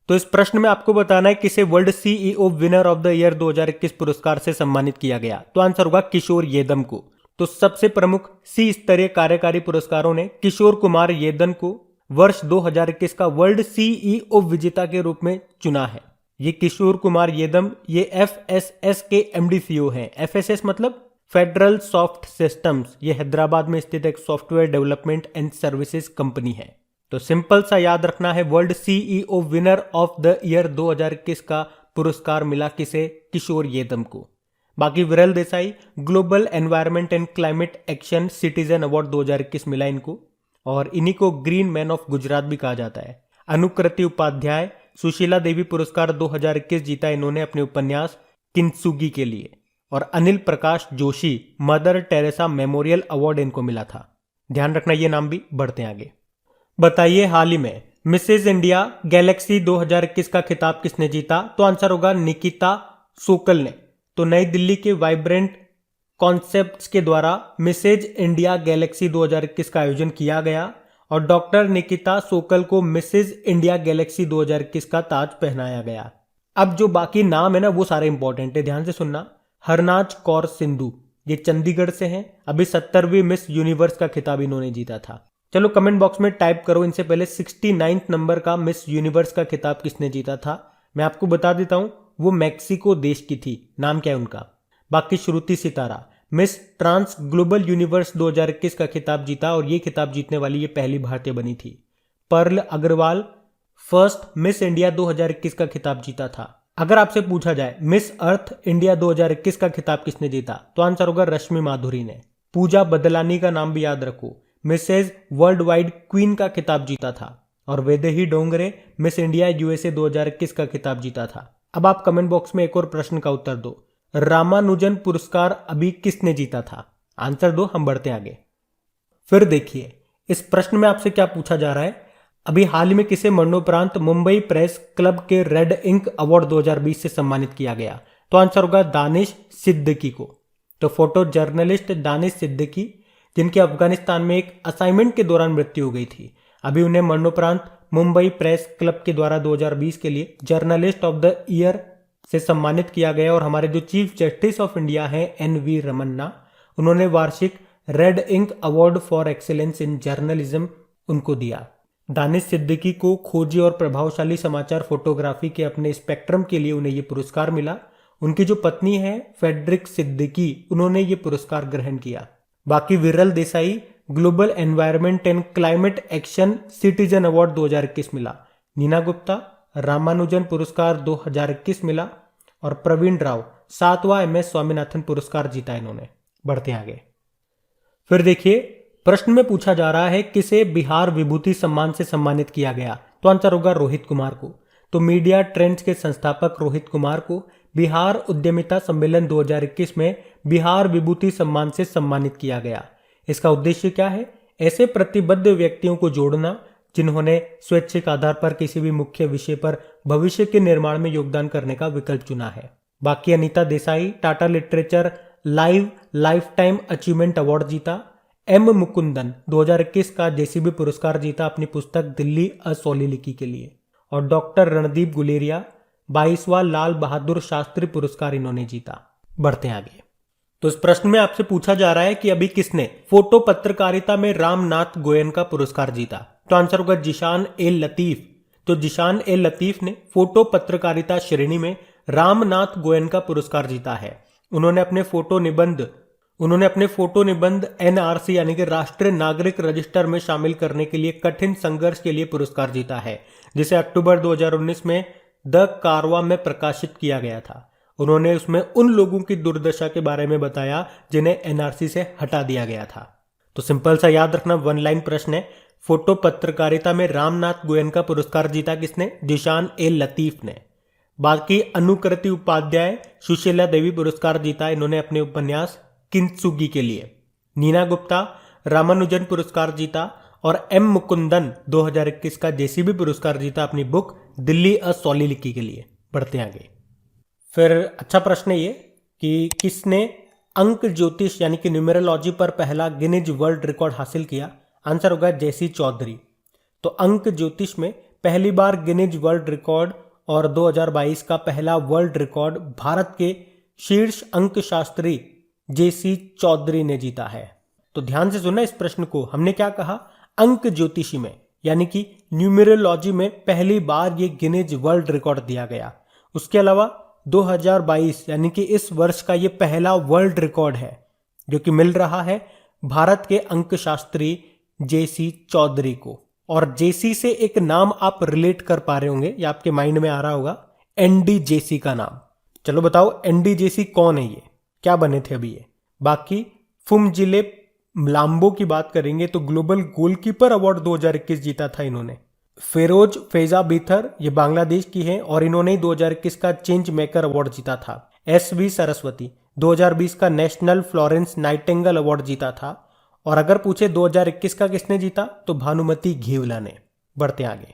तो इस प्रश्न में आपको बताना है किसे world CEO winner of the year 2021 पुरस्कार से सम्मानित किया गया। तो आंसर होगा किशोर येदम को। तो सबसे प्रमुख सी स्तरीय कार्यकारी पुरस्कारों ने किशोर कुमार येदम को वर्ष 2021 का वर्ल्ड सीईओ विजेता के रूप में चुना है। ये किशोर कुमार येदम ये एफएसएस के एमडी हैं। एफएसएस मतलब फेडरल सॉफ्ट सिस्टम्स। ये हैदराबाद में स्थित एक software development and services company है। तो सिंपल सा याद रखना है, world CEO winner of the year 2021 का पुरस्कार मिला किसे? किशोर येदम को। बाकी विरल Desai global environment and climate action citizen award 2021 मिला इनको, और इन्हीं को ग्रीन मैन ऑफ गुजरात भी कहा जाता है। अनुकृति उपाध्याय सुशीला देवी पुरस्कार 2021 जीता इन्होंने अपने उपन्यास किंत्सुगी के लिए। और Anil Prakash Joshi Mother Teresa memorial award इनको मिला था। ध्यान रखना ये नाम भी। बढ़ते आगे। बताइए हाल ही में मिसेज इंडिया गैलेक्सी 2021 का खिताब किसने जीता? तो आंसर होगा निकिता सोकल ने। तो नई दिल्ली के वाइब्रेंट कॉन्सेप्ट्स के द्वारा मिसेज इंडिया गैलेक्सी 2021 का आयोजन किया गया और डॉक्टर निकिता सोकल को मिसेज इंडिया गैलेक्सी 2021 का ताज पहनाया गया। अब जो बाकी नाम है ना वो सारे इंपॉर्टेंट है, ध्यान से सुनना। हरनाज कौर सिंधु ये चंडीगढ़ से हैं। अभी 70वीं मिस यूनिवर्स का खिताब इन्होंने जीता था। चलो कमेंट बॉक्स में टाइप करो इनसे पहले 69 नंबर का मिस यूनिवर्स का खिताब किसने जीता था। मैं आपको बता देता हूं, वो मैक्सिको देश की थी। नाम क्या है उनका? बाकी श्रुति सितारा मिस ट्रांस ग्लोबल यूनिवर्स 2021 का खिताब जीता और ये खिताब जीतने वाली ये पहली भारतीय बनी थी। Pearl Agarwal first Miss India 2021 का खिताब जीता था। अगर आपसे पूछा जाए मिस अर्थ इंडिया 2021 का खिताब किसने जीता, तो आंसर होगा रश्मि माधुरी ने। पूजा बदलानी का नाम भी याद रखो, मिसेज वर्ल्ड वाइड क्वीन का खिताब जीता था। और Vaidehi Dongre miss India USA 2021 का खिताब जीता था। अब आप कमेंट बॉक्स में एक और प्रश्न का उत्तर दो, रामानुजन पुरस्कार अभी किसने जीता था? आंसर दो, हम बढ़ते आगे। फिर देखिए इस प्रश्न में आपसे क्या पूछा जा रहा है, अभी हाल ही में किसे मरणोपरांत मुंबई प्रेस क्लब के रेड इंक अवार्ड 2020 से सम्मानित किया गया? तो आंसर होगा दानिश सिद्दीकी को। तो फोटो जर्नलिस्ट दानिश सिद्दीकी जिनकी अफगानिस्तान में एक असाइनमेंट के दौरान मृत्यु हो गई थी, अभी उन्हें मरणोपरांत मुंबई प्रेस क्लब के द्वारा 2020 के लिए जर्नलिस्ट ऑफ द ईयर से सम्मानित किया गया। और हमारे जो चीफ जस्टिस ऑफ इंडिया हैं एनवी रमन्ना, उन्होंने वार्षिक red ink award for excellence in journalism उनको दिया। दानिश सिद्दीकी को खोजी और प्रभावशाली समाचार फोटोग्राफी के अपने स्पेक्ट्रम के लिए उन्हें यह पुरस्कार मिला। उनकी जो पत्नी है फेडरिक सिद्दीकी, उन्होंने ये पुरस्कार ग्रहण किया। बाकी विरल Desai global environment and climate action citizen award 2021 मिला। नीना गुप्ता रामानुजन पुरस्कार 2021 मिला। और प्रवीण राव 7वां MS स्वामीनाथन पुरस्कार जीता इन्होंने। बढ़ते आगे। फिर देखिए प्रश्न में पूछा जा रहा है किसे बिहार विभूति सम्मान से सम्मानित किया गया? तो आंसर होगा रोहित कुमार को। तो मीडिया ट्रेंड्स के संस्थापक रोहित कुमार को बिहार उद्यमिता सम्मेलन 2021 में बिहार विभूति सम्मान से सम्मानित किया गया। इसका उद्देश्य क्या है? ऐसे प्रतिबद्ध व्यक्तियों को जोड़ना जिन्होंने स्वैच्छिक आधार पर किसी भी मुख्य विषय पर भविष्य के निर्माण में योगदान करने का विकल्प चुना है। बाकी Anita Desai Tata literature life time achievement award जीता। एम मुकुंदन 2021 का जेसीबी पुरस्कार जीता अपनी पुस्तक दिल्ली अ सोलिलिकी के लिए। और डॉक्टर रणदीप गुलेरिया 22वां लाल बहादुर शास्त्री पुरस्कार इन्होंने जीता। बढ़ते आगे। तो इस प्रश्न में आपसे पूछा जा रहा है कि अभी किसने फोटो पत्रकारिता में रामनाथ गोयन का पुरस्कार जीता? तो आंसर होगा जिशान ए लतीफ। तो जिशान ए लतीफ ने फोटो पत्रकारिता श्रेणी में रामनाथ गोयन का पुरस्कार जीता है। उन्होंने अपने फोटो निबंध NRC यानी कि राष्ट्रीय नागरिक रजिस्टर में शामिल करने के लिए कठिन संघर्ष के लिए पुरस्कार जीता है, जिसे अक्टूबर 2019 में द कारवा में प्रकाशित किया गया था। उन्होंने उसमें उन लोगों की दुर्दशा के बारे में बताया जिन्हें NRC से हटा दिया गया था। तो सिंपल सा याद रखना, वन लाइन प्रश्न है। फोटो पत्रकारिता में रामनाथ गोयन का पुरस्कार जीता किसने? जिशान ए लतीफ ने। बाकी अनुकृति उपाध्याय सुशीला देवी पुरस्कार जीता इन्होंने अपने उपन्यास किंत्सुगी के लिए। नीना गुप्ता रामानुजन पुरस्कार जीता। और एम मुकुंदन 2021 का जेसीबी पुरस्कार जीता अपनी बुक दिल्ली अ सोलिलिकी के लिए। बढ़ते आगे। फिर अच्छा प्रश्न है ये कि किसने अंक ज्योतिष यानी कि न्यूमेरोलॉजी पर पहला गिनीज वर्ल्ड रिकॉर्ड हासिल किया? आंसर होगा जेसी चौधरी। तो अंक ज्योतिष में पहली बार गिनीज वर्ल्ड रिकॉर्ड और 2022 का पहला वर्ल्ड रिकॉर्ड भारत के शीर्ष अंक शास्त्री जेसी चौधरी ने जीता है। तो ध्यान से सुनना इस प्रश्न को। हमने क्या कहा? अंक ज्योतिषी में यानी कि न्यूमेरोलॉजी में पहली बार ये गिनीज वर्ल्ड रिकॉर्ड दिया गया। उसके अलावा 2022 यानी कि इस वर्ष का ये पहला वर्ल्ड रिकॉर्ड है जो कि मिल रहा है भारत के अंक शास्त्री जेसी चौधरी को। और जेसी से एक नाम आप रिलेट कर पा रहे होंगे, या आपके माइंड में आ रहा होगा, एनडी जेसी का नाम। चलो बताओ एनडी जेसी कौन है, ये क्या बने थे अभी ये। बाकी फुमजिले मलाम्बो की बात करेंगे तो ग्लोबल गोलकीपर अवार्ड 2021 जीता था इन्होंने। फेरोज फेजा बीथर ये बांग्लादेश की है और इन्होंने 2021 का चेंज मेकर अवार्ड जीता था। एसवी सरस्वती 2020 का नेशनल फ्लोरेंस नाइटिंगेल अवार्ड जीता था। और अगर पूछे 2021 का किसने जीता तो भानुमति घेवला ने। बढ़ते आगे,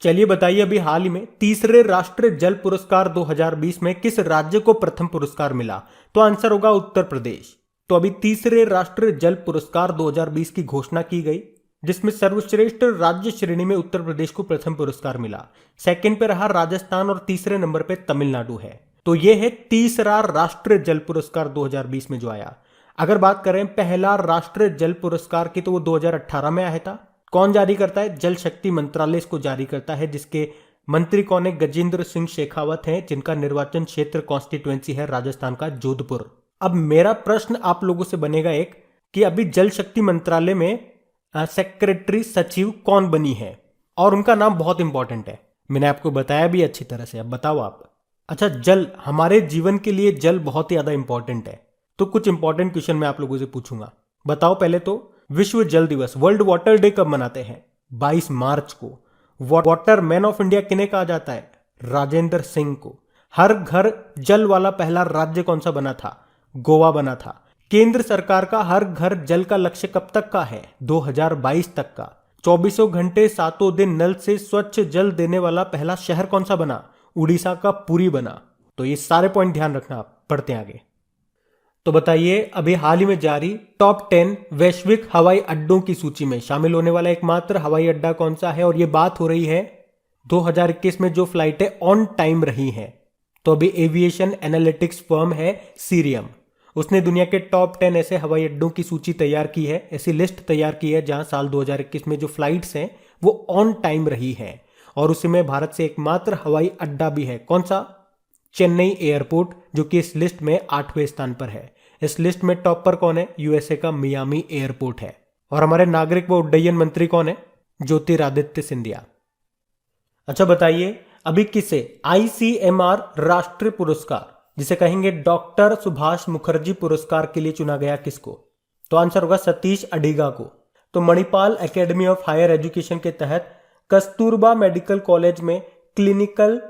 चलिए बताइए अभी हाल ही में तीसरे राष्ट्रीय जल पुरस्कार 2020 में किस राज्य को प्रथम पुरस्कार मिला? तो आंसर होगा उत्तर प्रदेश। तो अभी तीसरे राष्ट्रीय जल पुरस्कार 2020 की घोषणा की गई जिसमें सर्वश्रेष्ठ राज्य श्रेणी में उत्तर प्रदेश को प्रथम पुरस्कार मिला। सेकंड पे रहा राजस्थान और तीसरे नंबर पे तमिलनाडु है। तो ये है तीसरा राष्ट्रीय जल पुरस्कार 2020 में जो आया। अगर बात करें पहला राष्ट्रीय जल पुरस्कार की तो वो 2018 में आया था। कौन जारी करता है? जल शक्ति मंत्रालय इसको जारी करता है, जिसके मंत्री कौन है? गजेंद्र सिंह शेखावत हैं, जिनका निर्वाचन क्षेत्र कॉन्स्टिट्यूएंसी है राजस्थान का जोधपुर। अब मेरा प्रश्न आप लोगों से बनेगा एक कि अभी जल शक्ति मंत्रालय में सेक्रेटरी सचिव कौन बनी है, और उनका नाम बहुत इंपॉर्टेंट है। मैंने आपको बताया भी अच्छी तरह से। अब बताओ आप। अच्छा, जल हमारे जीवन के लिए जल बहुत ही ज्यादा इंपॉर्टेंट है। तो कुछ इंपॉर्टेंट क्वेश्चन मैं आप लोगों से पूछूंगा। बताओ पहले तो विश्व जल दिवस, वर्ल्ड वाटर डे कब मनाते हैं? 22 मार्च को। वाटर मैन ऑफ इंडिया किन्हें कहा जाता है? राजेंद्र सिंह को। हर घर जल वाला पहला राज्य कौन सा बना था? गोवा बना था। केंद्र सरकार का हर घर जल का लक्ष्य कब तक का है? 2022 तक का। 24 घंटे 7 दिन नल से स्वच्छ जल देने वाला पहला शहर कौन सा बना? उड़ीसा का पुरी बना। तो ये सारे पॉइंट ध्यान रखना आप। बढ़ते आगे। तो बताइए अभी हाल ही में जारी टॉप 10 वैश्विक हवाई अड्डों की सूची में शामिल होने वाला एकमात्र हवाई अड्डा कौन सा है? और ये बात हो रही है 2021 में जो फ्लाइटें ऑन टाइम रही हैं। तो अभी एविएशन एनालिटिक्स फर्म है सीरियम, उसने दुनिया के टॉप 10 ऐसे हवाई अड्डों की सूची तैयार की है, ऐसी लिस्ट तैयार की है जहां साल 2021 में जो फ्लाइट्स हैं वो ऑन टाइम रही हैं। और उसी में भारत से एकमात्र हवाई अड्डा भी है। कौन सा? चेन्नई एयरपोर्ट, जो कि इस लिस्ट में 8वें स्थान पर है। इस लिस्ट में टॉप पर कौन है? यूएसए का मियामी एयरपोर्ट है। और हमारे नागरिक व उड्डयन मंत्री कौन है? ज्योतिरादित्य सिंधिया। अच्छा बताइए अभी किसे आईसीएमआर राष्ट्रीय पुरस्कार, जिसे कहेंगे डॉक्टर सुभाष मुखर्जी पुरस्कार के लिए चुना गया, किसको? तो आंसर होगा सतीश अडिगा को। तो Manipal academy of higher education के तहत कस्तूरबा मेडिकल कॉलेज में क्लिनिकल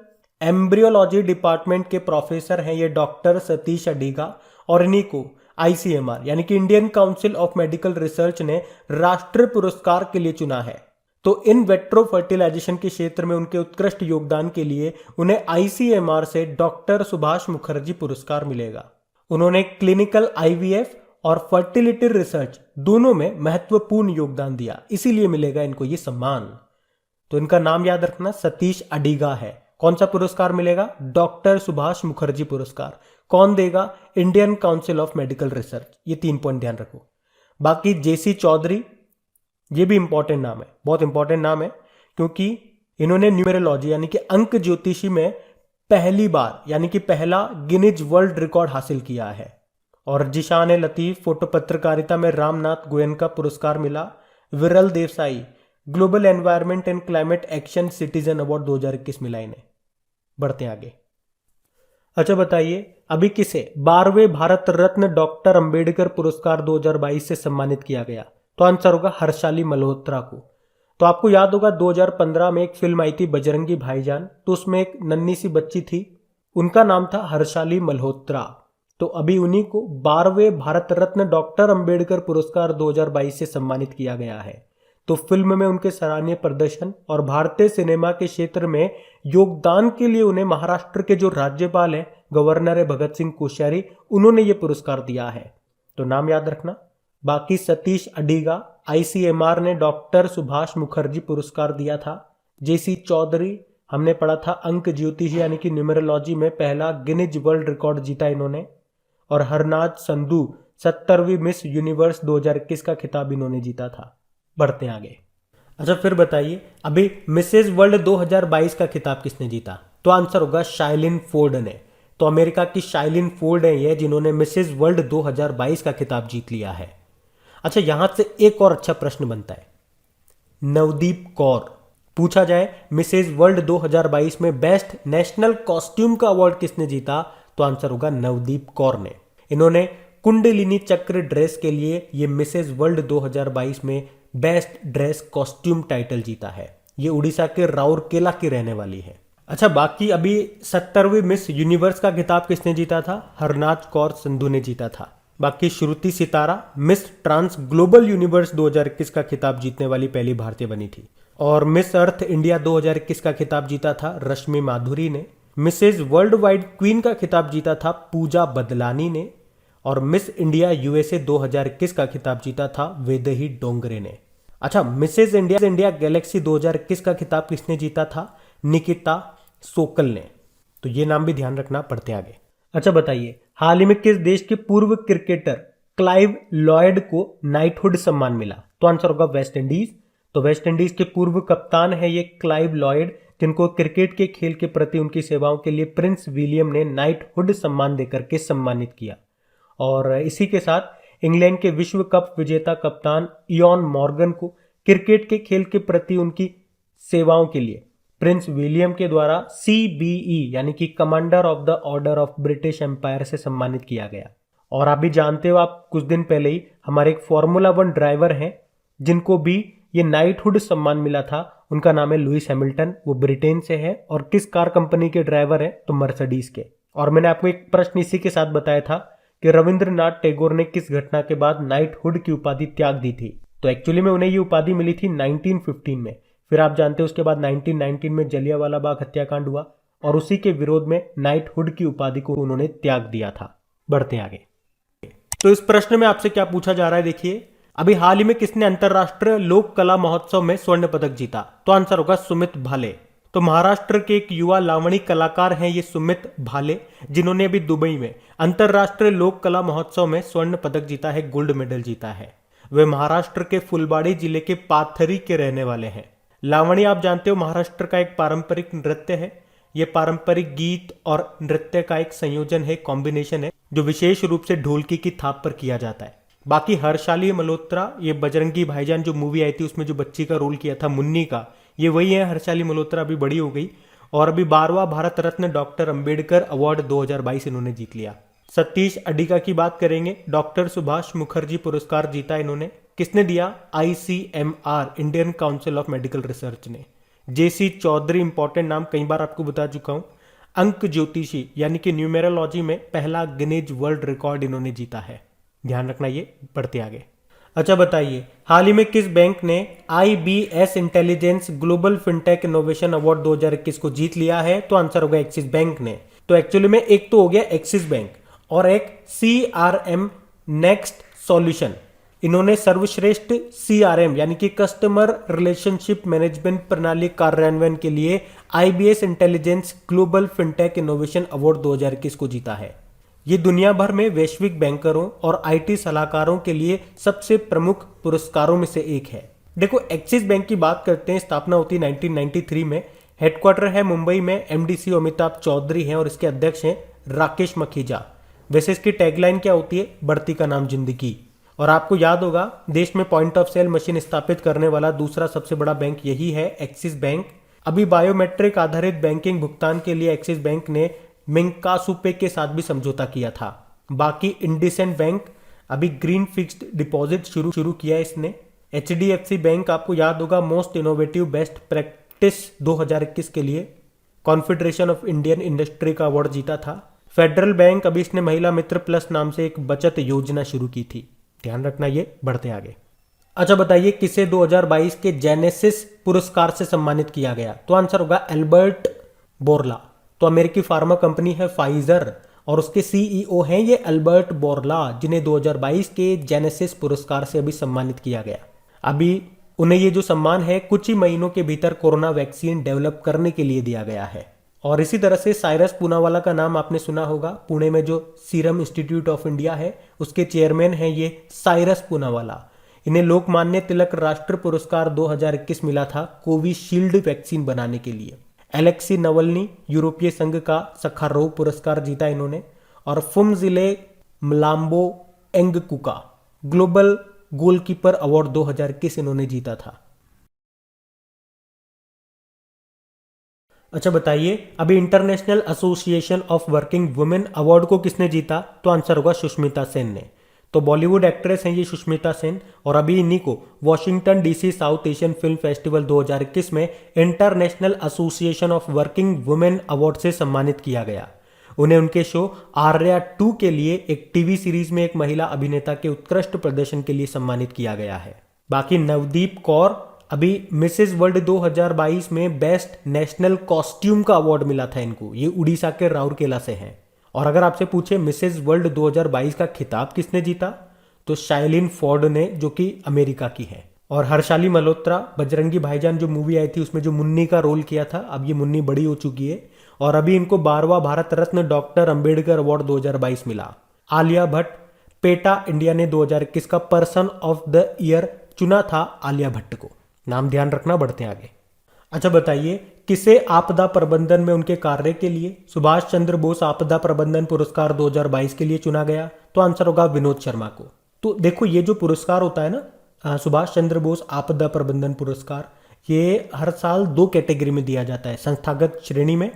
एम्ब्रियोलॉजी डिपार्टमेंट के प्रोफेसर हैं ये डॉक्टर सतीश अडिगा, और इन्हीं को आईसीएमआर यानी कि Indian council of medical research ने राष्ट्रीय पुरस्कार के लिए चुना है। तो इन वेट्रो फर्टिलाइजेशन के क्षेत्र में उनके उत्कृष्ट योगदान के लिए उन्हें आईसीएमआर से डॉक्टर सुभाष मुखर्जी पुरस्कार मिलेगा। उन्होंने क्लिनिकल आईवीएफ और फर्टिलिटी रिसर्च दोनों में महत्वपूर्ण योगदान दिया, इसीलिए मिलेगा इनको ये सम्मान। तो इनका नाम याद रखना, सतीश अडिगा है। कौन सा पुरस्कार मिलेगा? डॉक्टर सुभाष मुखर्जी पुरस्कार। कौन देगा? Indian council of medical research. ये 3 पॉइंट ध्यान रखो। बाकी जेसी चौधरी, ये भी इंपॉर्टेंट नाम है, बहुत इंपॉर्टेंट नाम है, क्योंकि इन्होंने न्यूमेरोलॉजी यानी कि अंक ज्योतिषी में पहली बार यानी कि पहला गिनीज वर्ल्ड रिकॉर्ड हासिल किया है। और जिशान ए लतीफ फोटो पत्रकारिता में रामनाथ गोयनका पुरस्कार मिला। विरल Desai global environment and climate action citizen award 2021 मिला इन्हें। बढ़ते आगे। अच्छा बताइए अभी किसे 12वें भारत रत्न डॉक्टर अंबेडकर पुरस्कार 2022 से सम्मानित किया गया? तो आंसर होगा हर्षाली मल्होत्रा को। तो आपको याद होगा 2015 में एक फिल्म आई थी बजरंगी भाईजान, तो उसमें एक नन्ही सी बच्ची थी, उनका नाम था हर्षाली मल्होत्रा। तो अभी उन्हीं को 12वें भारत रत्न डॉक्टर अंबेडकर पुरस्कार 2022 से सम्मानित किया गया है। तो फिल्म में उनके सराहनीय प्रदर्शन और भारतीय सिनेमा के क्षेत्र में योगदान के लिए उन्हें महाराष्ट्र के जो राज्यपाल हैं, गवर्नर है भगत सिंह कोश्यारी, उन्होंने ये पुरस्कार दिया है। तो नाम याद रखना। बाकी सतीश अडिगा, आईसीएमआर ने डॉक्टर सुभाष मुखर्जी पुरस्कार दिया था, जेसी चौधरी, हमने पढ़ा था अंक ज्योतिषी यानी कि न्यूमरोलॉजी में पहला गिनीज वर्ल्ड रिकॉर्ड जीता इन्होंने। और हरनाज संधू 70वीं मिस यूनिवर्स 2021 का खिताब इन्होंने जीता था। बढ़ते हैं आगे। अच्छा फिर बताइए, अभी मिसेज वर्ल्ड 2022 का खिताब किसने जीता? तो आंसर होगा शाइलिन फोर्ड ने। तो अमेरिका की शाइलिन फोर्ड है ये जिन्होंने मिसेज वर्ल्ड 2022 का खिताब जीत लिया है। अच्छा यहां से एक और अच्छा प्रश्न बनता है, नवदीप कौर पूछा जाए मिसेज वर्ल्ड 2022 में बेस्ट नेशनल कॉस्ट्यूम का अवार्ड किसने जीता? तो आंसर होगा नवदीप कौर ने। इन्होंने कुंडलिनी चक्र ड्रेस के लिए ये मिसेज वर्ल्ड 2022 में बेस्ट ड्रेस कॉस्ट्यूम टाइटल जीता है। ये उड़ीसा के राउरकेला की रहने वाली है। अच्छा बाकी अभी 70वीं मिस यूनिवर्स का खिताब किसने जीता था? हरनाज कौर संधू ने जीता था। बाकी श्रुति सितारा मिस ट्रांस ग्लोबल यूनिवर्स 2021 का खिताब जीतने वाली पहली भारतीय बनी थी। और मिस अर्थ इंडिया 2021 का खिताब जीता था रश्मि माधुरी ने। मिसेज वर्ल्ड वाइड क्वीन का खिताब जीता था पूजा बदलानी ने। और मिस इंडिया यूएसए 2021 का खिताब जीता था वेदेही डोंगरे ने। अच्छा मिसेज इंडिया गैलेक्सी 2021 का खिताब किसने जीता था? निकिता सोकल ने। तो ये नाम भी ध्यान रखना, पड़ते आगे। अच्छा बताइए, हाल ही में किस देश के पूर्व क्रिकेटर क्लाइव लॉयड को नाइटहुड सम्मान मिला? तो आंसर होगा वेस्ट इंडीज। तो वेस्ट इंडीज के पूर्व कप्तान है ये क्लाइव लॉयड, जिनको क्रिकेट के खेल के प्रति उनकी सेवाओं के लिए प्रिंस विलियम ने नाइटहुड सम्मान देकर के सम्मानित किया। और इसी के साथ इंग्लैंड के विश्व कप विजेता कप्तान इयॉन मॉर्गन को क्रिकेट के खेल के प्रति उनकी सेवाओं के लिए प्रिंस विलियम के द्वारा CBE यानी कि commander of the order of British empire से सम्मानित किया गया। और आप भी जानते हो, आप कुछ दिन पहले ही हमारे एक फॉर्मूला 1 ड्राइवर हैं जिनको भी ये नाइटहुड सम्मान मिला था। उनका नाम है लुइस हैमिल्टन, वो ब्रिटेन से है। और किस कार कंपनी के ड्राइवर हैं? तो मर्सिडीज के। और मैंने आपको एक प्रश्न इसी के साथ बताया था कि रविंद्रनाथ टैगोर ने किस घटना के बाद नाइटहुड की उपाधि त्याग दी थी? तो एक्चुअली में उन्हें ये उपाधि मिली थी 1915 में। फिर आप जानते हो उसके बाद 1919 में जलियांवाला बाग हत्याकांड हुआ और उसी के विरोध में नाइटहुड की उपाधि को उन्होंने त्याग दिया था। बढ़ते आगे। तो इस प्रश्न में आपसे क्या पूछा जा रहा है, देखिए अभी हाल ही में किसने अंतरराष्ट्रीय लोक कला महोत्सव में स्वर्ण पदक जीता? तो आंसर होगा सुमित भाले। तो महाराष्ट्र के एक युवा लावणी कलाकार हैं ये सुमित भाले, जिन्होंने अभी दुबई में अंतरराष्ट्रीय लोक कला महोत्सव में स्वर्ण पदक जीता है, गोल्ड मेडल जीता है। वे महाराष्ट्र के फुलबाड़ी जिले के पाथरी के रहने वाले हैं। लावणी आप जानते हो महाराष्ट्र का एक पारंपरिक नृत्य है। यह पारंपरिक गीत और नृत्य का एक संयोजन है, कॉम्बिनेशन है, जो विशेष रूप से ढोलकी की थाप पर किया जाता है। बाकी हर्षाली मल्होत्रा, ये बजरंगी भाईजान जो मूवी आई थी उसमें जो बच्ची का रोल किया था मुन्नी का, ये वही है हर्षाली मल्होत्रा, अभी बड़ी हो गई। और अभी 12वां भारत रत्न डॉक्टर अंबेडकर अवार्ड 2022 इन्होंने जीत लिया। सतीश अडिगा की बात करेंगे, डॉक्टर सुभाष मुखर्जी पुरस्कार जीता इन्होंने। किसने दिया? ICMR Indian council of medical research ने। जेसी चौधरी, इंपॉर्टेंट नाम, कई बार आपको बता चुका हूं। अंक ज्योतिषी यानी कि न्यूमेरोलॉजी में पहला गिनीज वर्ल्ड रिकॉर्ड इन्होंने जीता है, ध्यान रखना ये। बढ़ते आगे। अच्छा बताइए, हाल ही में किस बैंक ने IBS intelligence global fintech innovation award 2021 को जीत लिया है? तो आंसर होगा एक्सिस बैंक ने। तो एक्चुअली में एक तो हो गया एक्सिस बैंक और एक CRM नेक्स्ट सॉल्यूशन। इन्होंने सर्वश्रेष्ठ CRM यानी कि कस्टमर रिलेशनशिप मैनेजमेंट प्रणाली कार्यान्वयन के लिए IBS intelligence global fintech innovation award 2021 को जीता है। ये दुनिया भर में वैश्विक बैंकरों और IT सलाहकारों के लिए सबसे प्रमुख पुरस्कारों में से एक है। देखो एक्सिस बैंक की बात करते हैं, स्थापना होती है 1993 में। हेडक्वार्टर है मुंबई में। MD CEO अमिताभ चौधरी हैं और इसके अध्यक्ष हैं राकेश मखीजा। वैसे इसकी टैगलाइन क्या होती है? बढ़ती का नाम जिंदगी। और आपको याद होगा देश में पॉइंट ऑफ सेल मशीन स्थापित करने वाला दूसरा सबसे बड़ा बैंक यही है, एक्सिस बैंक। अभी बायोमेट्रिक आधारित बैंकिंग भुगतान के लिए एक्सिस बैंक ने मिंकासुपे के साथ भी समझौता किया था। बाकी इंडिसेंट बैंक अभी ग्रीन फिक्स्ड डिपॉजिट शुरू किया है इसने। HDFC बैंक आपको याद होगा मोस्ट इनोवेटिव बेस्ट प्रैक्टिस 2021 के लिए कॉन्फेडरेशन ऑफ इंडियन इंडस्ट्री का अवार्ड जीता था। फेडरल बैंक अभी इसने महिला मित्र प्लस नाम से एक बचत योजना शुरू की थी, ध्यान रखना ये। बढ़ते आगे। अच्छा बताइए किसे 2022 के जेनेसिस पुरस्कार से सम्मानित किया गया? तो आंसर होगा एल्बर्ट बोरला। तो अमेरिकी फार्मा कंपनी है फाइजर और उसके CEO हैं ये एल्बर्ट बोरला, जिन्हें 2022 के जेनेसिस पुरस्कार से अभी सम्मानित किया गया। अभी उन्हें ये जो सम्मान है कुछ ही महीनों के भीतर कोरोना वैक्सीन डेवलप करने के लिए दिया गया है। और इसी तरह से साइरस पूनावाला का नाम आपने सुना होगा। पुणे में जो सीरम इंस्टीट्यूट ऑफ इंडिया है उसके चेयरमैन हैं ये साइरस पूनावाला। इन्हें लोकमान्य तिलक राष्ट्र पुरस्कार 2021 मिला था कोविशील्ड वैक्सीन बनाने के लिए। एलेक्सी नवल्नी यूरोपीय संघ का सखारोव पुरस्कार जीता इन्होंने। और फुमजिले मलाम्बो एंगकुका ग्लोबल गोलकीपर अवार्ड 2021 इन्होंने जीता था। अच्छा बताइए, अभी international association of working women award को किसने जीता? तो आंसर होगा सुष्मिता सेन ने। तो बॉलीवुड एक्ट्रेस हैं ये सुष्मिता सेन, और अभी इन्हीं को Washington DC south Asian film festival 2021 में international association of working women award से सम्मानित किया गया। उन्हें उनके शो आर्या 2 के लिए एक टीवी सीरीज में एक महिला अभिनेता के उत्कृष्ट प्रदर्शन के लिए सम्मानित किया गया है। बाकी नवदीप कौर अभी मिसेज वर्ल्ड 2022 में बेस्ट नेशनल कॉस्ट्यूम का अवार्ड मिला था इनको। ये उड़ीसा के राउरकेला से हैं। और अगर आपसे पूछे मिसेज वर्ल्ड 2022 का खिताब किसने जीता, तो शाइलिन फोर्ड ने, जो कि अमेरिका की है। और हर्षाली मल्होत्रा बजरंगी भाईजान जो मूवी आई थी उसमें जो मुन्नी का रोल किया था, अब ये मुन्नी बड़ी हो चुकी है। और अभी इनको 12वां भारत रत्न डॉक्टर अंबेडकर अवार्ड 2022 मिला। आलिया भट्ट, पेटा इंडिया ने 2021 का पर्सन ऑफ द ईयर चुना था आलिया भट्ट को। नाम ध्यान रखना, बढ़ते आगे। अच्छा बताइए, किसे आपदा प्रबंधन में उनके कार्य के लिए सुभाष चंद्र बोस आपदा प्रबंधन पुरस्कार 2022 के लिए चुना गया? तो आंसर होगा विनोद शर्मा को। तो देखो, ये जो पुरस्कार होता है ना, सुभाष चंद्र बोस आपदा प्रबंधन पुरस्कार, ये हर साल 2 कैटेगरी में दिया जाता है। संस्थागत श्रेणी में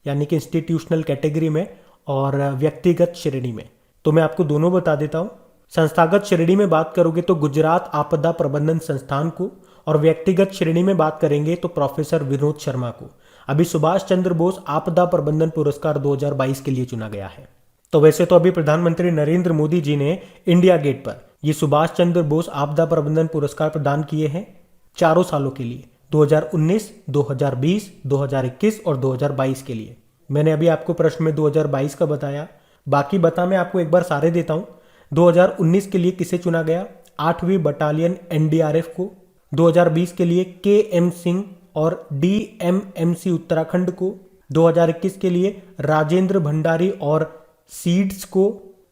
यानी कि इंस्टीट्यूशनल कैटेगरी में, और व्यक्तिगत श्रेणी में। तो मैं आपको दोनों बता देता हूं। संस्थागत श्रेणी में बात करोगे तो गुजरात आपदा प्रबंधन संस्थान को, और व्यक्तिगत श्रेणी में बात करेंगे तो प्रोफेसर विनोद शर्मा को। अभी सुभाष चंद्र बोस आपदा प्रबंधन पुरस्कार 2022 के लिए चुना गया है। तो वैसे तो अभी प्रधानमंत्री नरेंद्र मोदी जी ने इंडिया गेट पर ये सुभाष चंद्र बोस आपदा प्रबंधन पुरस्कार प्रदान किए हैं 4 सालों के लिए, 2019, 2020, 2021 और 2022 के लिए। मैंने अभी आपको प्रश्न में 2022 का बताया, बाकी बता मैं आपको एक बार सारे देता हूं। 2019 के लिए किसे चुना गया? 8वीं बटालियन एनडीआरएफ को। 2020 के लिए KM सिंह और DMMC उत्तराखंड को। 2021 के लिए राजेंद्र भंडारी और सीड्स को।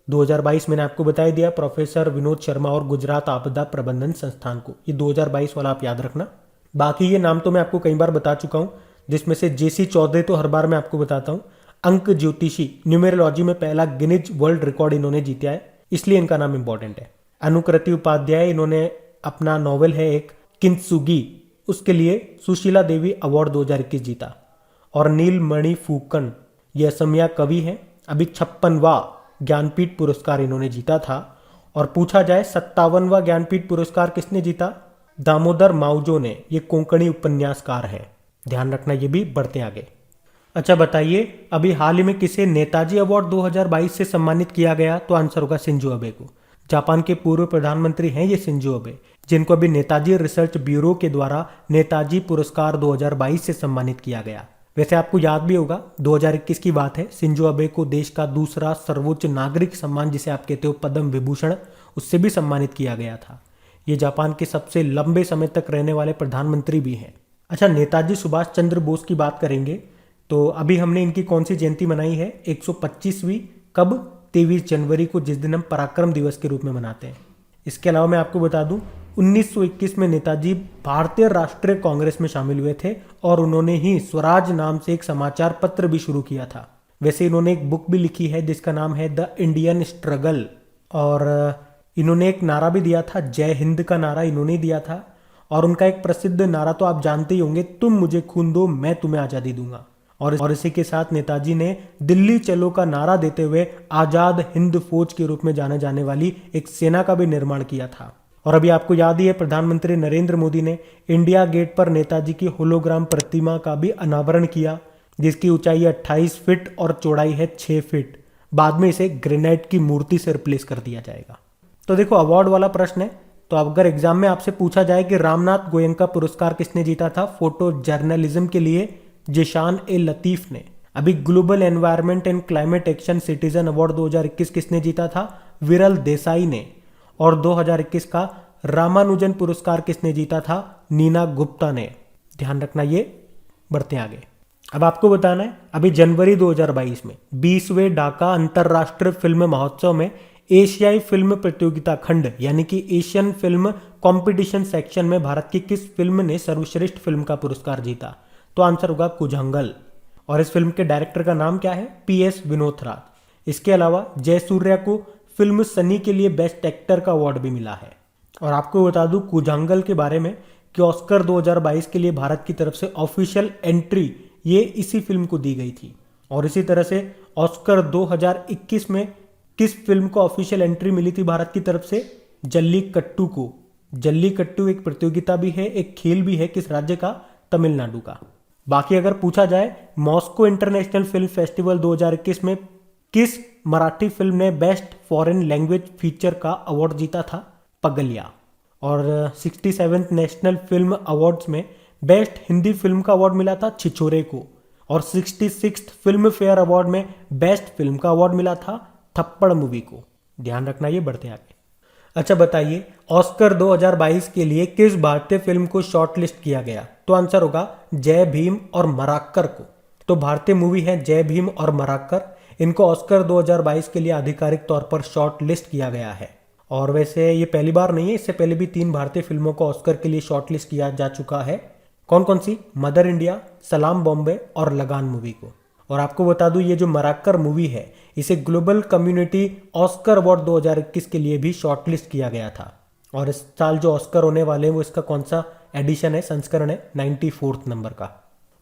2022 मैंने आपको बता दिया प्रोफेसर विनोद शर्मा और गुजरात आपदा प्रबंधन संस्थान को। ये 2022 वाला आप याद रखना। बाकी ये नाम तो मैं आपको कई बार बता चुका हूं, जिसमें से JC चौधरी तो हर बार मैं आपको बताता हूं। अंक ज्योतिषी न्यूमेरोलॉजी में पहला गिनीज वर्ल्ड रिकॉर्ड इन्होंने जीता है, इसलिए इनका नाम इंपॉर्टेंट है। अनुकृति उपाध्याय, इन्होंने अपना नॉवेल है एक किंत्सुगी, उसके लिए सुशीला देवी अवार्ड 2021 जीता। और नीलमणि फूकन, ये असमिया कवि हैं, अभी 56वां ज्ञानपीठ पुरस्कार इन्होंने जीता था। और पूछा जाए 57वां ज्ञानपीठ पुरस्कार किसने जीता? दामोदर माउजो ने। ये कोंकणी उपन्यासकार है, ध्यान रखना ये भी। बढ़ते आगे। अच्छा बताइए, अभी हाल ही में किसे नेताजी अवार्ड 2022 से सम्मानित किया गया? तो आंसर होगा शिंजो अबे को। जापान के पूर्व प्रधानमंत्री हैं ये शिंजो अबे, जिनको अभी नेताजी रिसर्च ब्यूरो के द्वारा नेताजी पुरस्कार 2022 से सम्मानित किया गया। वैसे आपको याद भी होगा 2021 की बात है, शिंजो अबे को देश का दूसरा सर्वोच्च नागरिक सम्मान, जिसे आप कहते हो पद्म विभूषण, उससे भी सम्मानित किया गया था। ये जापान के सबसे लंबे समय तक रहने वाले प्रधानमंत्री भी हैं। अच्छा, नेताजी सुभाष चंद्र बोस की बात करेंगे तो अभी हमने इनकी कौन सी जयंती मनाई है? 125वीं। कब? 23 जनवरी को, जिस दिन हम पराक्रम दिवस के रूप में मनाते हैं। इसके अलावा मैं आपको बता दूं 1921 में नेताजी भारतीय राष्ट्रीय कांग्रेस में शामिल हुए थे, और उन्होंने ही स्वराज नाम से एक समाचार पत्र भी शुरू किया था। वैसे इन्होंने एक बुक भी लिखी है जिसका नाम है द इंडियन स्ट्रगल, और इन्होंने एक नारा भी दिया था, जय हिंद का नारा इन्होंने दिया था। और उनका एक प्रसिद्ध नारा तो आप जानते ही होंगे, तुम मुझे खून दो मैं तुम्हें आज़ादी दूंगा। और इसी के साथ नेताजी ने दिल्ली चलो का नारा देते हुए आजाद हिंद फौज के रूप में जाने जाने वाली एक सेना का भी निर्माण किया था। और अभी आपको याद ही है प्रधानमंत्री नरेंद्र मोदी ने इंडिया गेट पर नेताजी की होलोग्राम प्रतिमा का भी अनावरण किया, जिसकी ऊंचाई 28 फीट और चौड़ाई है 6 फीट। बाद में इसे ग्रेनाइट की मूर्ति से रिप्लेस कर दिया जाएगा। तो देखो, अवार्ड वाला प्रश्न है, तो अगर एग्जाम में आपसे पूछा जाए कि रामनाथ गोयनका पुरस्कार किसने जीता था फोटो जर्नलिज्म के लिए, जिशान ए लतीफ ने। अभी global environment and climate action citizen award 2021 किसने जीता था? विरल देसाई ने। और 2021 का रामानुजन पुरस्कार किसने जीता था? नीना गुप्ता ने। ध्यान रखना ये। बढ़ते हैं आगे। अब आपको बताना है, अभी जनवरी 2022 में 20वें ढाका अंतर्राष्ट्रीय फिल्म महोत्सव में एशियाई फिल्म प्रतियोगिता खंड यानी कि एशियन फिल्म कंपटीशन सेक्शन में भारत की किस फिल्म ने सर्वश्रेष्ठ फिल्म का पुरस्कार जीता? तो आंसर होगा कुजंगल। और इस फिल्म के डायरेक्टर का नाम क्या है? PS विनोद। इसके अलावा जयसूर्या को फिल्म सनी के लिए बेस्ट एक्टर का अवार्ड भी मिला है। और आपको बता दूं कुजंगल के बारे में कि ऑस्कर 2022 के लिए भारत की तरफ से ऑफिशियल एंट्री ये इसी फिल्म को दी गई थी। और इसी तरह से ऑस्कर 2021 में किस फिल्म को ऑफिशियल एंट्री मिली थी भारत की तरफ से? जल्लीकट्टू को। जल्लीकट्टू एक प्रतियोगिता भी है, एक खेल भी है, किस राज्य का? तमिलनाडु का। बाकी अगर पूछा जाए मॉस्को इंटरनेशनल फिल्म फेस्टिवल 2021 में किस मराठी फिल्म ने बेस्ट फॉरेन लैंग्वेज फीचर का अवार्ड जीता था? पगलिया। और 67th नेशनल फिल्म अवार्ड्स में बेस्ट हिंदी फिल्म का अवार्ड मिला था छिछोरे को। और 66th फिल्म फेयर अवार्ड में बेस्ट फिल्म का अवार्ड मिला था थप्पड़ मूवी को। ध्यान रखना ये। बढ़ते आगे। अच्छा बताइए, ऑस्कर 2022 के लिए किस भारतीय फिल्म को शॉर्टलिस्ट किया गया? तो आंसर होगा जय भीम और मराक्कर को। तो भारतीय मूवी है जय भीम और मराक्कर, इनको ऑस्कर 2022 के लिए आधिकारिक तौर पर शॉर्ट लिस्ट किया गया है। और वैसे ये पहली बार नहीं है, इससे पहले भी 3 भारतीय फिल्मों को ऑस्कर के लिए शॉर्ट लिस्ट किया जा चुका है। कौन कौन सी? मदर इंडिया, सलाम बॉम्बे और लगान मूवी को। और आपको बता दूं ये जो मराक्कर मूवी है इसे ग्लोबल कम्युनिटी ऑस्कर अवार्ड 2021 के लिए भी शॉर्ट लिस्ट किया गया था। और इस साल जो ऑस्कर होने वाले हैं वो इसका कौन सा एडिशन है, संस्करण है? 94th नंबर का।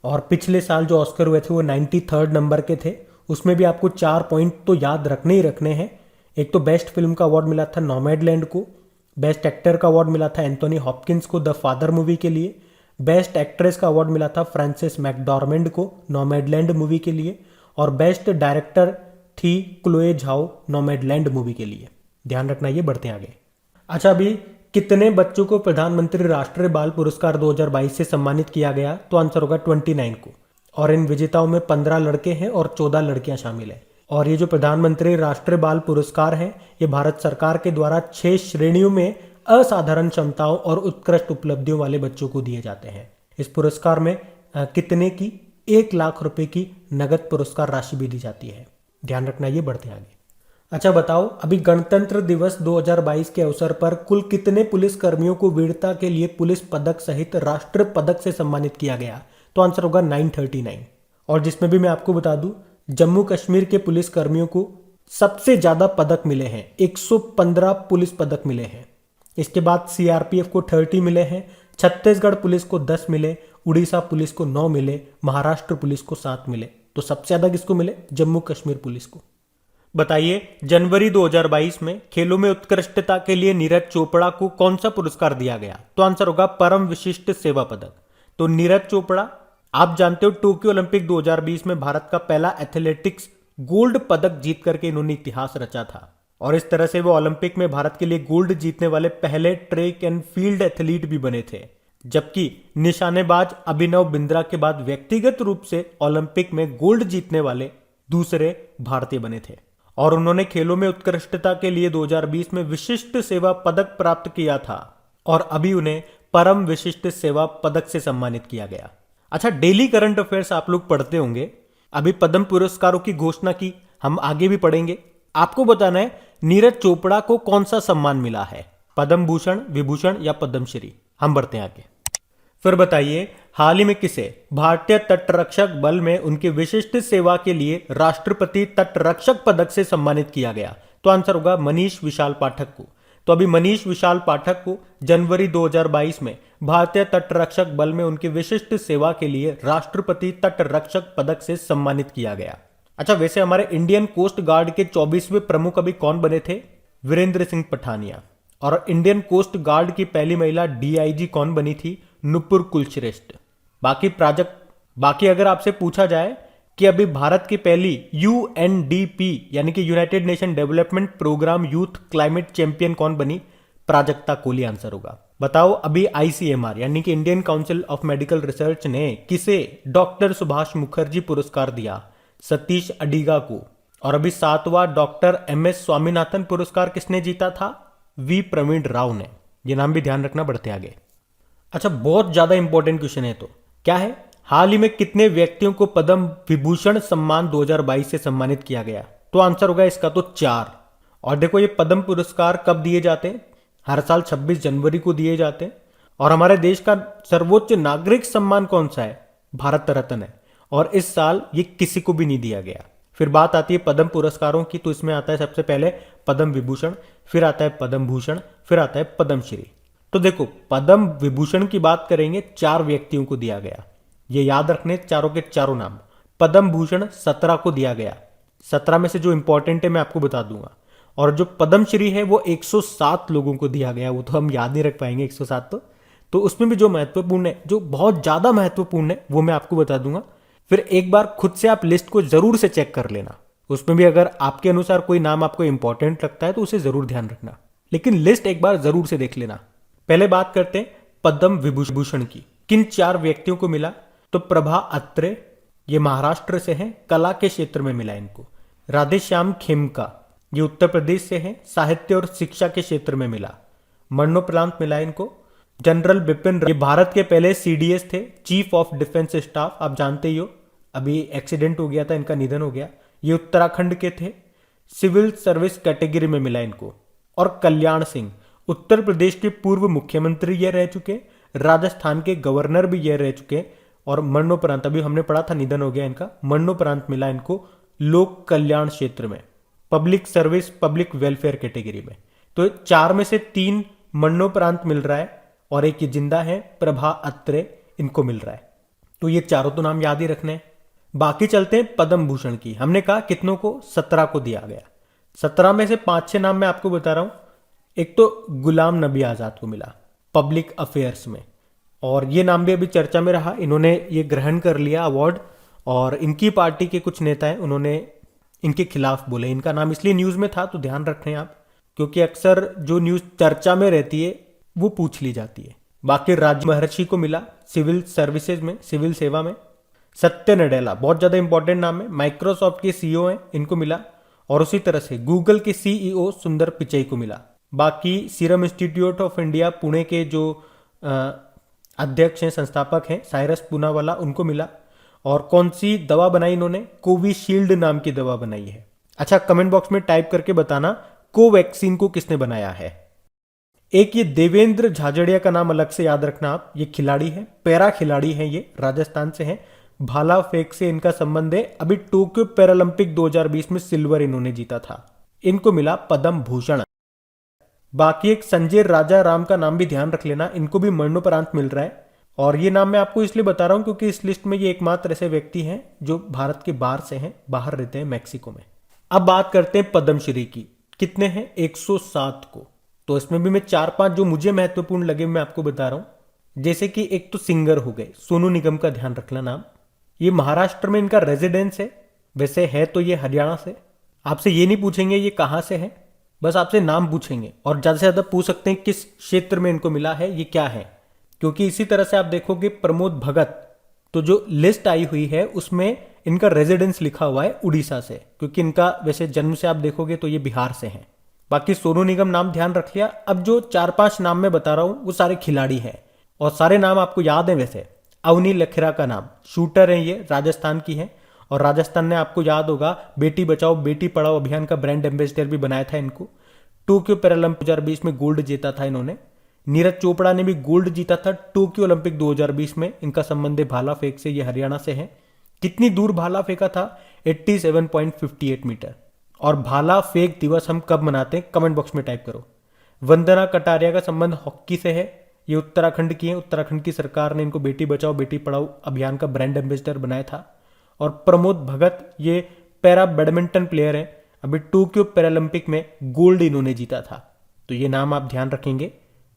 और पिछले साल जो ऑस्कर हुए थे वो 93rd नंबर के थे। उसमें भी आपको 4 पॉइंट तो याद रखने ही रखने हैं। एक तो बेस्ट फिल्म का अवार्ड मिला था नॉमैडलैंड को, बेस्ट एक्टर का अवार्ड मिला था एंथोनी हॉपकिंस को द फादर मूवी के लिए, बेस्ट एक्ट्रेस का अवार्ड मिला था फ्रांसिस मैकडॉर्मेंड को नॉमैडलैंड मूवी के लिए, और बेस्ट डायरेक्टर थी क्लोए झाओ नॉमैडलैंड मूवी के लिए। ध्यान रखना ये। बढ़ते आगे। अच्छा, अभी कितने बच्चों को प्रधानमंत्री राष्ट्रीय बाल पुरस्कार 2022 से सम्मानित किया गया? तो आंसर होगा 29 को। और इन विजेताओं में 15 लड़के हैं और 14 लड़कियां शामिल हैं। और ये जो प्रधानमंत्री राष्ट्रीय बाल पुरस्कार है ये भारत सरकार के द्वारा 6 श्रेणियों में असाधारण क्षमताओं और उत्कृष्ट उपलब्धियों वाले बच्चों को दिए जाते हैं। इस पुरस्कार में कितने की? 1 लाख रुपए की नगद पुरस्कार राशि भी दी जाती है। ध्यान रखना ये। बढ़ते आगे। अच्छा बताओ, अभी गणतंत्र दिवस 2022 के अवसर पर कुल कितने पुलिस कर्मियों को वीरता के लिए पुलिस पदक सहित राष्ट्रीय पदक से सम्मानित किया गया? तो आंसर होगा 939। और जिसमें भी मैं आपको बता दूं जम्मू कश्मीर के पुलिस कर्मियों को सबसे ज्यादा पदक मिले हैं, 115 पुलिस पदक मिले हैं। इसके बाद CRPF को 30 मिले हैं, छत्तीसगढ़ पुलिस को 10 मिले, उड़ीसा पुलिस को 9 मिले, महाराष्ट्र पुलिस को 7 मिले। तो सबसे ज्यादा किसको मिले? जम्मू कश्मीर पुलिस को। बताइए, जनवरी 2022 में खेलों में उत्कृष्टता के लिए नीरज चोपड़ा को कौन सा पुरस्कार दिया गया? तो आंसर होगा परम विशिष्ट सेवा पदक। तो नीरज चोपड़ा, आप जानते हो टोक्यो ओलंपिक 2020 में भारत का पहला एथलेटिक्स गोल्ड पदक जीत करके इन्होंने इतिहास रचा था। और इस तरह से वो ओलंपिक में भारत के लिए गोल्ड जीतने वाले पहले ट्रैक एंड फील्ड एथलीट भी बने थे। जबकि निशानेबाज अभिनव बिंद्रा के बाद व्यक्तिगत रूप से ओलंपिक में गोल्ड जीतने वाले दूसरे भारतीय बने थे। और उन्होंने खेलों में उत्कृष्टता के लिए 2020 में विशिष्ट सेवा पदक प्राप्त किया था और अभी उन्हें परम विशिष्ट सेवा पदक से सम्मानित किया गया। अच्छा, डेली करंट अफेयर्स आप लोग पढ़ते होंगे। अभी पद्म पुरस्कारों की घोषणा की, हम आगे भी पढ़ेंगे। आपको बताना है नीरज चोपड़ा को कौन सा सम्मान मिला है, पद्म भूषण, विभूषण या पद्मश्री। हम बढ़ते हैं आगे। फिर बताइए, हाल ही में किसे भारतीय तटरक्षक बल में उनकी विशिष्ट सेवा के लिए राष्ट्रपति तटरक्षक पदक से सम्मानित किया गया? तो आंसर होगा मनीष विशाल पाठक को। तो अभी मनीष विशाल पाठक को जनवरी 2022 में भारतीय तटरक्षक बल में उनकी विशिष्ट सेवा के लिए राष्ट्रपति तटरक्षक पदक से सम्मानित किया गया। अच्छा, वैसे हमारे इंडियन कोस्ट गार्ड के 24वें प्रमुख अभी कौन बने थे? वीरेंद्र सिंह पठानिया। और इंडियन कोस्ट गार्ड की पहली महिला DIG कौन बनी थी? नुपुर कुलश्रेष्ठ। बाकी अगर आपसे पूछा जाए कि अभी भारत की पहली UNDP यानी कि united nation development programme youth climate champion कौन बनी? प्राजक्ता कोहली आंसर होगा। बताओ, अभी ICMR यानी कि Indian council of medical research ने किसे डॉक्टर सुभाष मुखर्जी पुरस्कार दिया? सतीश अडिगा को। और अभी 7वां डॉक्टर MS स्वामीनाथन पुरस्कार किसने जीता था? V प्रवीण राव ने। ये नाम भी ध्यान रखना, बढ़ते आगे। अच्छा, बहुत ज्यादा इंपॉर्टेंट क्वेश्चन है, तो क्या है, हाल ही में कितने व्यक्तियों को पद्म विभूषण सम्मान 2022 से सम्मानित किया गया? तो आंसर होगा इसका तो 4। और देखो, ये पद्म पुरस्कार कब दिए जाते हैं? हर साल 26 जनवरी को दिए जाते हैं। और हमारे देश का सर्वोच्च नागरिक सम्मान कौन सा है? भारत रत्न है। और इस साल ये किसी को भी नहीं दिया गया। फिर बात आती है पद्म पुरस्कारों की, तो इसमें आता है सबसे पहले पद्म विभूषण, फिर आता है पद्म भूषण, फिर आता है पद्मश्री। तो देखो, पद्म विभूषण की बात करेंगे, 4 व्यक्तियों को दिया गया, ये याद रखने, चारों के चारों नाम। पद्म भूषण 17 को दिया गया, 17 में से जो इंपॉर्टेंट है मैं आपको बता दूंगा। और जो पद्मश्री है वो 107 लोगों को दिया गया, वो तो हम याद नहीं रख पाएंगे 107 तो उसमें भी जो महत्वपूर्ण है, जो बहुत ज्यादा महत्वपूर्ण है, वो मैं आपको बता दूंगा। फिर एक बार खुद से आप लिस्ट को जरूर से चेक कर लेना, उसमें भी अगर आपके अनुसार कोई नाम आपको इंपॉर्टेंट लगता है तो उसे जरूर ध्यान रखना, लेकिन लिस्ट एक बार जरूर से देख लेना। पहले बात करते हैं पद्म विभूषण की। किन 4 व्यक्तियों को मिला? तो प्रभा अत्रे, ये महाराष्ट्र से हैं, कला के क्षेत्र में मिला इनको। राधेश्याम खेमका, ये उत्तर प्रदेश से हैं, साहित्य और शिक्षा के क्षेत्र में मिला। मरणोपरांत मिला इनको जनरल बिपिन, ये भारत के पहले सीडीएस थे, चीफ ऑफ डिफेंस स्टाफ, आप जानते ही हो, अभी एक्सीडेंट हो गया था, इनका निधन हो गया। ये उत्तराखंड के थे, सिविल सर्विस कैटेगरी में मिला इनको। और कल्याण सिंह, उत्तर प्रदेश के पूर्व मुख्यमंत्री ये रह चुके, राजस्थान के गवर्नर भी ये रह चुके। और मरणोपरांत, अभी हमने पढ़ा था निधन हो गया इनका, मरणोपरांत मिला इनको लोक कल्याण क्षेत्र में, public service public welfare category में। तो 4 में से 3 मरणोपरांत मिल रहा है और एक ये जिंदा है, प्रभा अत्रे, इनको मिल रहा है। तो ये चारों तो नाम याद ही रखने हैं। बाकी चलते हैं पद्म भूषण की। हमने कहा कितनों को? 17 को दिया गया। 17 में से 5-6 नाम मैं आपको बता रहा हूं। एक तो गुलाम नबी आजाद को मिला पब्लिक अफेयर्स में, और ये नाम भी अभी चर्चा में रहा, इन्होंने ये ग्रहण कर लिया अवार्ड। और इनकी पार्टी के कुछ नेता हैं, उन्होंने इनके खिलाफ बोले। इनका नाम इसलिए न्यूज में था, तो ध्यान रखें आप, क्योंकि अक्सर जो न्यूज चर्चा में रहती है वो पूछ ली जाती है। बाकी राज महर्षि को मिला सिविल सर्विसेज में, सिविल सेवा में। सत्य नडेला, बहुत ज्यादा इंपॉर्टेंट नाम है, माइक्रोसॉफ्ट के सीईओ हैं, इनको मिला। और उसी तरह से गूगल के सीईओ सुंदर पिचई को मिला। बाकी serum institute of India Pune के जो अध्यक्ष हैं, संस्थापक हैं, साइरस पूनावाला, उनको मिला। और कौन सी दवा बनाई इन्होंने? कोविशील्ड नाम की दवा बनाई है। अच्छा, कमेंट बॉक्स में टाइप करके बताना कोवैक्सीन को किसने बनाया है। एक ये देवेंद्र झाझड़िया का नाम अलग से याद रखना आप, ये खिलाड़ी है, पैरा खिलाड़ी है, ये राजस्थान से है, भाला फेंक से इनका संबंध है। अभी टोक्यो पैरालंपिक 2020 में सिल्वर इन्होंने जीता था, इनको मिला पद्म भूषण। बाकी एक संजय राजा राम का नाम भी ध्यान रख लेना, इनको भी मरणोपरांत मिल रहा है। और ये नाम मैं आपको इसलिए बता रहा हूं क्योंकि इस लिस्ट में ये एकमात्र ऐसे व्यक्ति हैं जो भारत के बाहर से हैं, बाहर रहते हैं मैक्सिको में। अब बात करते हैं पद्मश्री की, कितने हैं? 107 को। तो इसमें भी मैं 4-5 जो मुझे महत्वपूर्ण लगे मैं आपको बता रहा हूं। जैसे कि एक तो सिंगर हो गए, सोनू निगम का ध्यान रखना नाम, ये महाराष्ट्र में इनका रेजिडेंस है, वैसे है तो ये हरियाणा से। आपसे ये नहीं पूछेंगे ये कहां से है, बस आपसे नाम पूछेंगे। और ज्यादा से ज्यादा पूछ सकते हैं किस क्षेत्र में इनको मिला है, ये क्या है। क्योंकि इसी तरह से आप देखोगे प्रमोद भगत, तो जो लिस्ट आई हुई है उसमें इनका रेजिडेंस लिखा हुआ है उड़ीसा से, क्योंकि इनका वैसे जन्म से आप देखोगे तो ये बिहार से हैं। बाकी सोनू निगम नाम ध्यान रख लिया। अब जो 4-5 नाम मैं बता रहा हूं वो सारे खिलाड़ी हैं और सारे नाम आपको याद है। वैसे अवनी लखेरा का नाम, शूटर है, ये राजस्थान की है। और राजस्थान ने आपको याद होगा बेटी बचाओ बेटी पढ़ाओ अभियान का ब्रांड एम्बेसडर भी बनाया था इनको। टोक्यो पैरालंपिक 2020 में गोल्ड जीता था इन्होंने। नीरज चोपड़ा ने भी गोल्ड जीता था टोक्यो ओलंपिक 2020 में। इनका संबंध है भाला फेंक से, ये हरियाणा से है। कितनी दूर भाला फेंका था? 87.58 मीटर। और भाला फेंक दिवस हम कब मनाते हैं? कमेंट बॉक्स में टाइप करो। वंदना कटारिया का संबंध हॉकी से है, ये उत्तराखंड की है। उत्तराखंड की सरकार ने इनको बेटी बचाओ बेटी पढ़ाओ अभियान का ब्रांड एम्बेसडर बनाया था। और प्रमोद भगत ये पैरा बैडमिंटन प्लेयर है, अभी टोक्यो पैरालंपिक में गोल्ड इन्होंने जीता था। तो ये नाम आप ध्यान रखेंगे।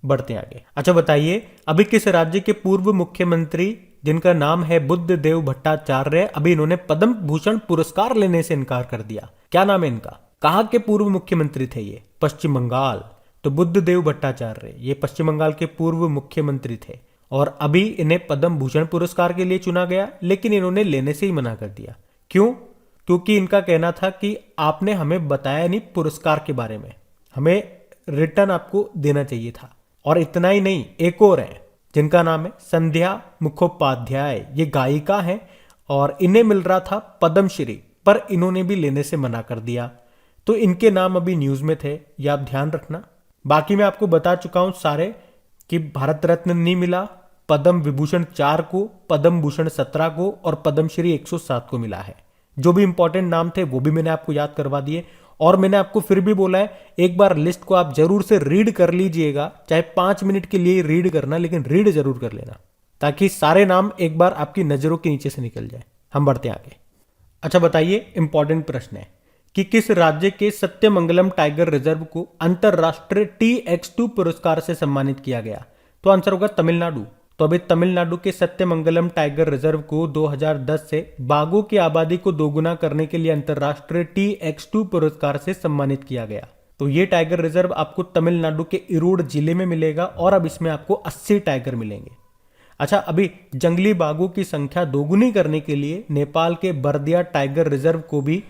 बढ़ते आगे। अच्छा बताइए, अभी किस राज्य के पूर्व मुख्यमंत्री जिनका नाम है बुद्ध देव भट्टाचार्य, अभी इन्होंने पद्म भूषण पुरस्कार लेने से इनकार कर दिया? क्या नाम है इनका? कहां के पूर्व मुख्यमंत्री थे ये? पश्चिम बंगाल। तो बुद्ध देव भट्टाचार्य ये पश्चिम बंगाल के पूर्व मुख्यमंत्री थे और अभी इन्हें पद्म भूषण पुरस्कार के लिए चुना गया, लेकिन इन्होंने लेने से ही मना कर दिया। क्यों? क्योंकि इनका कहना था कि आपने हमें बताया नहीं पुरस्कार के बारे में, हमें रिटर्न आपको देना चाहिए था। और इतना ही नहीं, एक और है जिनका नाम है संध्या मुखोपाध्याय। ये गायिका हैं और इन्हें मिल रहा था पद्मश्री, पर इन्होंने भी लेने से मना कर दिया। तो इनके नाम अभी न्यूज में थे, ये आप ध्यान रखना। बाकी मैं आपको बता चुका हूं सारे कि भारत रत्न नहीं मिला, पद्म विभूषण 4 को, पद्म भूषण 17 को और पद्मश्री 107 को मिला है। जो भी इंपॉर्टेंट नाम थे वो भी मैंने आपको याद करवा दिए। और मैंने आपको फिर भी बोला है, एक बार लिस्ट को आप जरूर से रीड कर लीजिएगा, चाहे 5 मिनट के लिए रीड करना, लेकिन रीड जरूर कर लेना, ताकि सारे नाम एक बार आपकी नजरों के नीचे से निकल जाए। हम बढ़ते हैं आगे। अच्छा बताइए, इंपॉर्टेंट प्रश्न है कि किस राज्य के सत्यमंगलम टाइगर रिजर्व को अंतरराष्ट्रीय TX2 पुरस्कार से सम्मानित किया गया? तो आंसर होगा तमिलनाडु। तो अभी तमिलनाडु के सत्यमंगलम टाइगर रिजर्व को 2010 से बाघों की आबादी को दोगुना करने के लिए अंतरराष्ट्रीय TX2 पुरस्कार से सम्मानित किया गया। तो ये टाइगर रिजर्व आपको तमिलनाडु के इरोड जिले में मिलेगा और अब इसमें आपको 80 टाइगर मिलेंगे। अच्छा, अभी जंगली बाघों की संख्या दोगुनी करने के लिए नेपाल के बर्दिया टाइगर रिजर्व को भी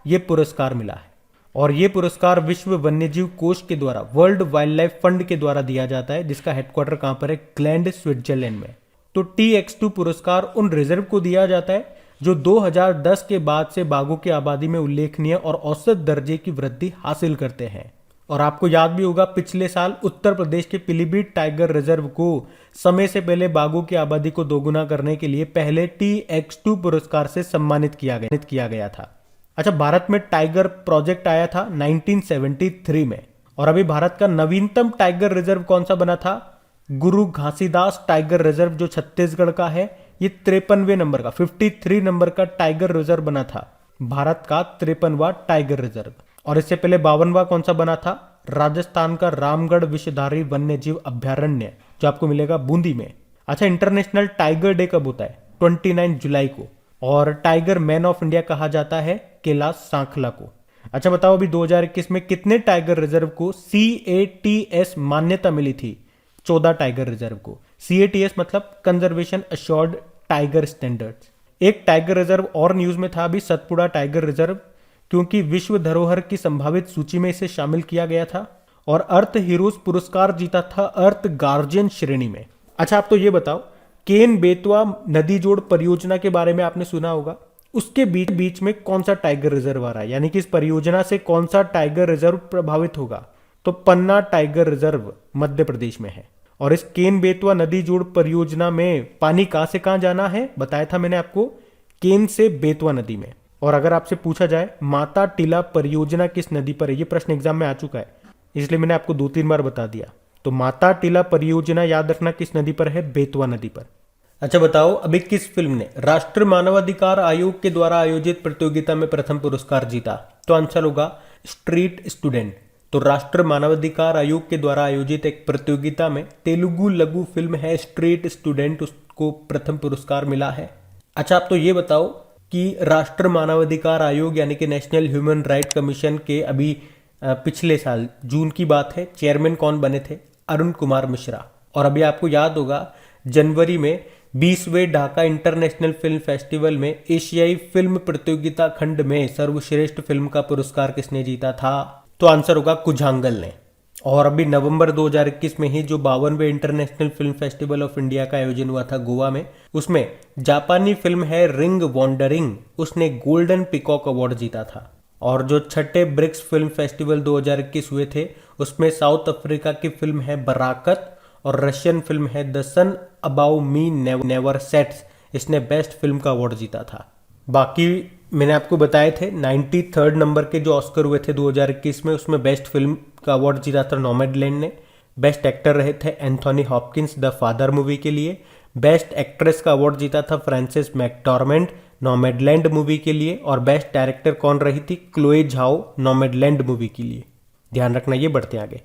ये पुरस्कार मिला है। और ये पुरस्कार विश्व वन्यजीव कोष के द्वारा, वर्ल्ड वाइल्ड लाइफ फंड के द्वारा दिया जाता है, जिसका हेडक्वार्टर कहां पर है? ग्लैंड, स्विट्जरलैंड में। तो TX2 पुरस्कार उन रिजर्व को दिया जाता है जो 2010 के बाद से बाघों की आबादी में उल्लेखनीय और औसत दर्जे की वृद्धि हासिल करते हैं। और आपको याद भी होगा, पिछले साल उत्तर प्रदेश के पीलीभीत टाइगर रिजर्व को समय से पहले बाघों की आबादी को दोगुना करने के लिए पहले TX2 पुरस्कार से सम्मानित किया गया था। अच्छा, भारत में टाइगर प्रोजेक्ट आया था 1973 में। और अभी भारत का नवीनतम टाइगर रिजर्व कौन सा बना था? गुरु घासीदास टाइगर रिजर्व, जो छत्तीसगढ़ का है। ये 53वें नंबर का, 53 नंबर का टाइगर रिजर्व बना था, भारत का 53वां टाइगर रिजर्व। और इससे पहले 52वां कौन सा बना था? राजस्थान का रामगढ़ विषधारी वन्यजीव अभ्यारण्य, जो आपको मिलेगा बूंदी में। अच्छा, इंटरनेशनल टाइगर डे कब होता है? 29 जुलाई को। और टाइगर मैन ऑफ इंडिया कहा जाता है कैलाश सांखला को। अच्छा बताओ, अभी 2021 में कितने टाइगर रिजर्व को CATS मान्यता मिली थी? 14 टाइगर रिजर्व को। CATS मतलब कंजर्वेशन अश्योर्ड टाइगर स्टैंडर्ड्स। एक टाइगर रिजर्व और न्यूज में था अभी, सतपुड़ा टाइगर रिजर्व, क्योंकि विश्व धरोहर की संभावित सूची में इसे शामिल किया गया था। और अर्थ हीरोज पुरस्कार जीता था अर्थ गार्जियन श्रेणी में। अच्छा, आप तो ये बताओ, केन बेतवा नदी जोड़ परियोजना के बारे में आपने सुना होगा। उसके बीच में कौन सा टाइगर रिजर्व आ रहा है, यानी कि इस परियोजना से कौन सा टाइगर रिजर्व प्रभावित होगा? तो पन्ना टाइगर रिजर्व मध्य प्रदेश में है। और इस केन बेतवा नदी जोड़ परियोजना में पानी कहां से कहां जाना है, बताया था मैंने आपको, केन से बेतवा नदी में। और अगर आपसे पूछा जाए माता टीला परियोजना किस नदी पर है, ये प्रश्न एग्जाम में आ चुका है, इसलिए मैंने आपको 2-3 बार बता दिया। तो माता टीला परियोजना याद रखना किस नदी पर है? बेतवा नदी पर। अच्छा बताओ, अभी किस फिल्म ने राष्ट्रीय मानवाधिकार आयोग के द्वारा आयोजित प्रतियोगिता में प्रथम पुरस्कार जीता? तो आंसर होगा स्ट्रीट स्टूडेंट। तो राष्ट्रीय मानवाधिकार आयोग के द्वारा आयोजित एक प्रतियोगिता में तेलुगु लघु फिल्म है स्ट्रीट स्टूडेंट, उसको प्रथम पुरस्कार मिला है। अच्छा, आप तो ये बताओ कि राष्ट्रीय मानवाधिकार आयोग यानी कि नेशनल ह्यूमन राइट कमीशन के अभी पिछले साल जून की बात है, चेयरमैन कौन बने थे? अरुण कुमार मिश्रा। और अभी आपको याद होगा, जनवरी में 20वें ढाका इंटरनेशनल फिल्म फेस्टिवल में एशियाई फिल्म प्रतियोगिता खंड में सर्वश्रेष्ठ फिल्म का पुरस्कार किसने जीता था? तो आंसर होगा कुझांगल ने। और अभी नवंबर 2021 में ही जो 52वें international film festival of India का आयोजन हुआ था गोवा में, उसमें जापानी फिल्म है रिंग वॉन्डरिंग, उसने गोल्डन पिकॉक अवार्ड जीता था। और जो छठे ब्रिक्स फिल्म फेस्टिवल 2021 हुए थे, उसमें साउथ अफ्रीका की फिल्म है बराकत और रशियन फिल्म है the sun above me never sets, इसने बेस्ट फिल्म का अवार्ड जीता था। बाकी मैंने आपको बताए थे 93rd नंबर के जो ऑस्कर हुए थे 2021 में, उसमें बेस्ट फिल्म का अवार्ड जीता था नॉमैडलैंड ने। बेस्ट एक्टर रहे थे Anthony Hopkins the father movie के लिए। बेस्ट एक्ट्रेस का अवार्ड जीता था फ्रांसिस मैकडॉर्मेंट नॉमैडलैंड मूवी के लिए। और बेस्ट डायरेक्टर कौन रही थी? क्लोए झाओ नॉमैडलैंड मूवी के लिए। ध्यान रखना, ये बढ़ते आगे।